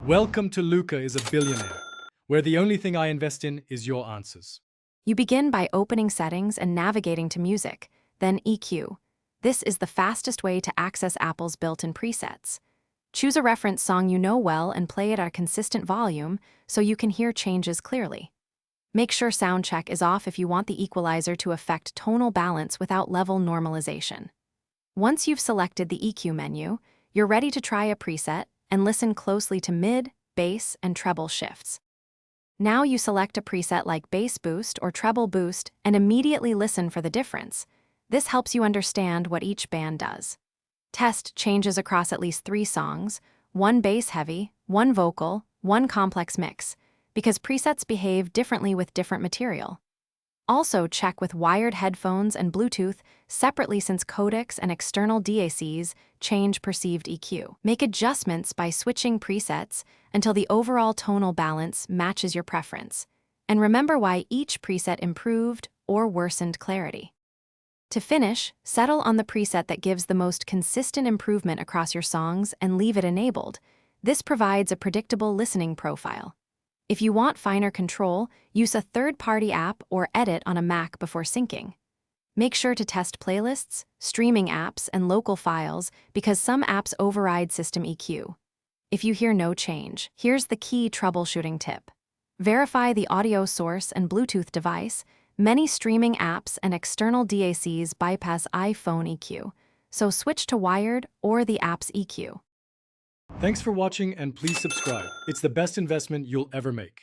Welcome to Luca is a Billionaire, where the only thing I invest in is your answers. You begin by opening settings and navigating to music, then EQ. This is the fastest way to access Apple's built-in presets. Choose a reference song you know well and play it at a consistent volume so you can hear changes clearly. Make sure sound check is off if you want the equalizer to affect tonal balance without level normalization. Once you've selected the EQ menu, you're ready to try a preset and listen closely to mid, bass, and treble shifts. Now you select a preset like bass boost or treble boost and immediately listen for the difference. This helps you understand what each band does. Test changes across at least 3 songs, 1 bass heavy, 1 vocal, 1 complex mix, because presets behave differently with different material. Also check with wired headphones and Bluetooth separately since codecs and external DACs change perceived EQ. Make adjustments by switching presets until the overall tonal balance matches your preference. And remember why each preset improved or worsened clarity. To finish, settle on the preset that gives the most consistent improvement across your songs and leave it enabled. This provides a predictable listening profile. If you want finer control, use a third-party app or edit on a Mac before syncing. Make sure to test playlists, streaming apps, and local files because some apps override system EQ. If you hear no change, here's the key troubleshooting tip. Verify the audio source and Bluetooth device. Many streaming apps and external DACs bypass iPhone EQ, so switch to wired or the app's EQ. Thanks for watching and please subscribe. It's the best investment you'll ever make.